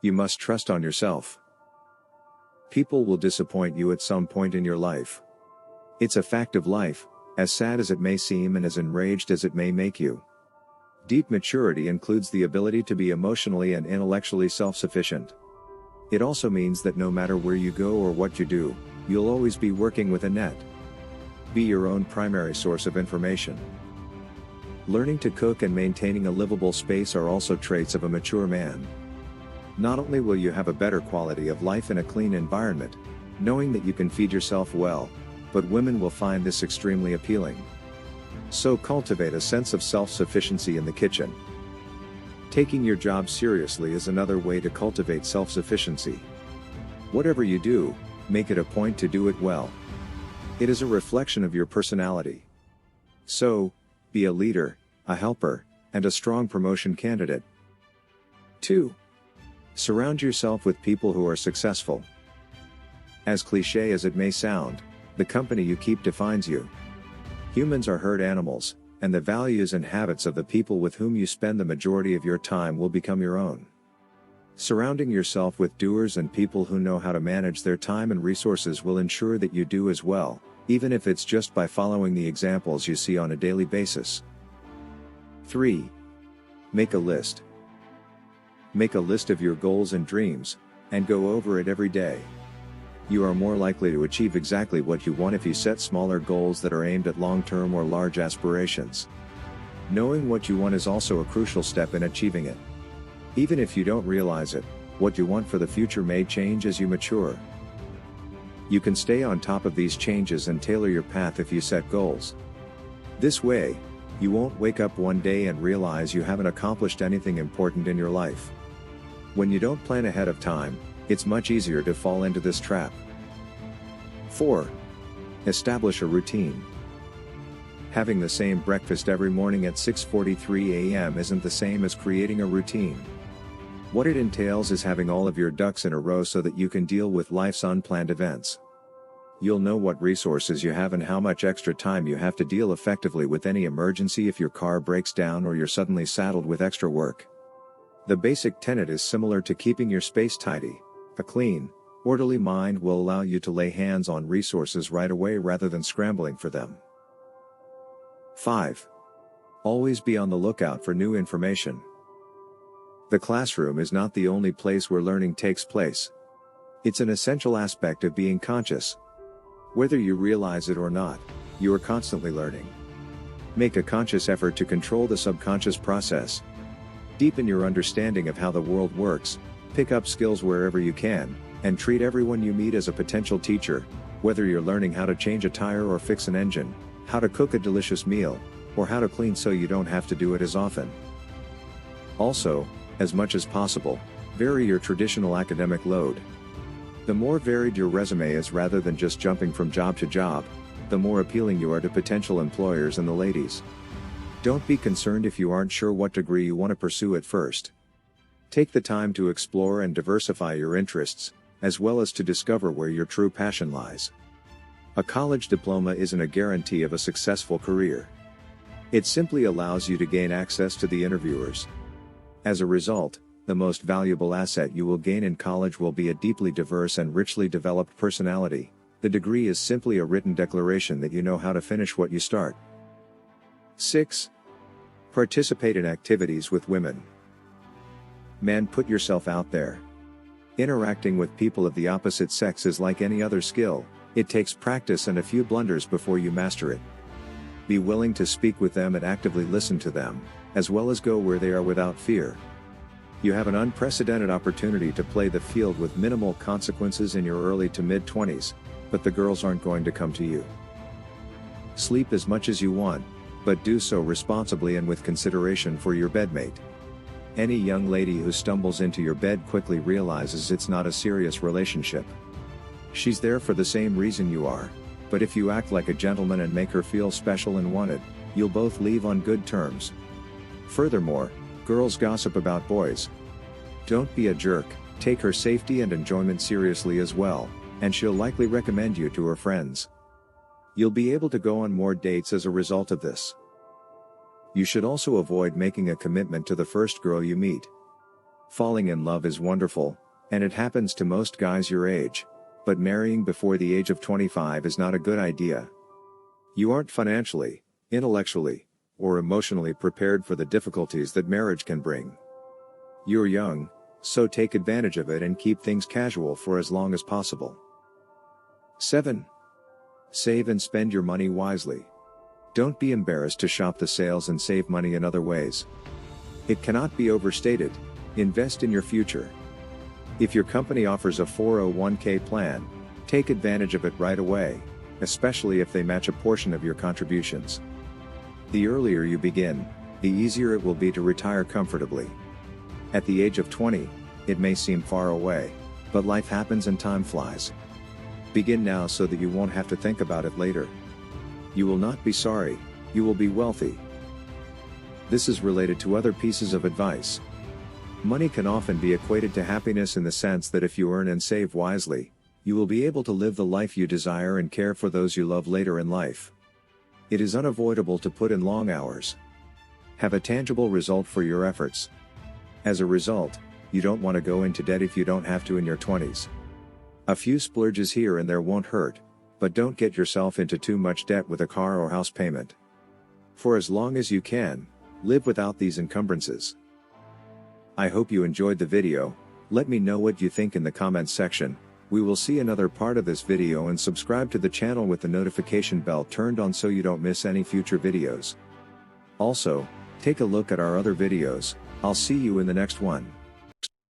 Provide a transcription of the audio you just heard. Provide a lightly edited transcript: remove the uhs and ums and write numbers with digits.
You must trust on yourself. People will disappoint you at some point in your life. It's a fact of life, as sad as it may seem and as enraged as it may make you. Deep maturity includes the ability to be emotionally and intellectually self-sufficient. It also means that no matter where you go or what you do, you'll always be working with a net. Be your own primary source of information. Learning to cook and maintaining a livable space are also traits of a mature man. Not only will you have a better quality of life in a clean environment, knowing that you can feed yourself well, but women will find this extremely appealing. So cultivate a sense of self-sufficiency in the kitchen. Taking your job seriously is another way to cultivate self-sufficiency. Whatever you do, make it a point to do it well. It is a reflection of your personality. So, be a leader, a helper, and a strong promotion candidate. 2. Surround yourself with people who are successful. As cliché as it may sound, the company you keep defines you. Humans are herd animals, and the values and habits of the people with whom you spend the majority of your time will become your own. Surrounding yourself with doers and people who know how to manage their time and resources will ensure that you do as well, even if it's just by following the examples you see on a daily basis. 3. Make a list. Make a list of your goals and dreams, and go over it every day. You are more likely to achieve exactly what you want if you set smaller goals that are aimed at long-term or large aspirations. Knowing what you want is also a crucial step in achieving it. Even if you don't realize it, what you want for the future may change as you mature. You can stay on top of these changes and tailor your path if you set goals. This way, you won't wake up one day and realize you haven't accomplished anything important in your life. When you don't plan ahead of time, it's much easier to fall into this trap. 4. Establish a routine. Having the same breakfast every morning at 6:43 a.m. isn't the same as creating a routine. What it entails is having all of your ducks in a row so that you can deal with life's unplanned events. You'll know what resources you have and how much extra time you have to deal effectively with any emergency if your car breaks down or you're suddenly saddled with extra work. The basic tenet is similar to keeping your space tidy. A clean, orderly mind will allow you to lay hands on resources right away rather than scrambling for them. 5. Always be on the lookout for new information. The classroom is not the only place where learning takes place. It's an essential aspect of being conscious. Whether you realize it or not, you are constantly learning. Make a conscious effort to control the subconscious process. Deepen your understanding of how the world works, pick up skills wherever you can, and treat everyone you meet as a potential teacher, whether you're learning how to change a tire or fix an engine, how to cook a delicious meal, or how to clean so you don't have to do it as often. Also, as much as possible, vary your traditional academic load. The more varied your resume is rather than just jumping from job to job, the more appealing you are to potential employers and the ladies. Don't be concerned if you aren't sure what degree you want to pursue at first. Take the time to explore and diversify your interests, as well as to discover where your true passion lies. A college diploma isn't a guarantee of a successful career. It simply allows you to gain access to the interviewers. As a result, the most valuable asset you will gain in college will be a deeply diverse and richly developed personality. The degree is simply a written declaration that you know how to finish what you start. 6. Participate in activities with women. Men, put yourself out there. Interacting with people of the opposite sex is like any other skill. It takes practice and a few blunders before you master it. Be willing to speak with them and actively listen to them, as well as go where they are without fear. You have an unprecedented opportunity to play the field with minimal consequences in your early to mid-20s, but the girls aren't going to come to you. Sleep as much as you want, but do so responsibly and with consideration for your bedmate. Any young lady who stumbles into your bed quickly realizes it's not a serious relationship. She's there for the same reason you are, but if you act like a gentleman and make her feel special and wanted, you'll both leave on good terms. Furthermore, girls gossip about boys. Don't be a jerk, take her safety and enjoyment seriously as well, and she'll likely recommend you to her friends. You'll be able to go on more dates as a result of this. You should also avoid making a commitment to the first girl you meet. Falling in love is wonderful, and it happens to most guys your age, but marrying before the age of 25 is not a good idea. You aren't financially, intellectually, or emotionally prepared for the difficulties that marriage can bring. You're young, so take advantage of it and keep things casual for as long as possible. 7. Save and spend your money wisely. Don't be embarrassed to shop the sales and save money in other ways. It cannot be overstated, invest in your future. If your company offers a 401k plan, take advantage of it right away, especially if they match a portion of your contributions. The earlier you begin, the easier it will be to retire comfortably. At the age of 20, it may seem far away, but life happens and time flies. Begin now so that you won't have to think about it later. You will not be sorry, you will be wealthy. This is related to other pieces of advice. Money can often be equated to happiness in the sense that if you earn and save wisely, you will be able to live the life you desire and care for those you love later in life. It is unavoidable to put in long hours. Have a tangible result for your efforts. As a result, you don't want to go into debt if you don't have to in your 20s. A few splurges here and there won't hurt, but don't get yourself into too much debt with a car or house payment. For as long as you can, live without these encumbrances. I hope you enjoyed the video. Let me know what you think in the comments section. We will see another part of this video, and subscribe to the channel with the notification bell turned on so you don't miss any future videos. Also, take a look at our other videos. I'll see you in the next one.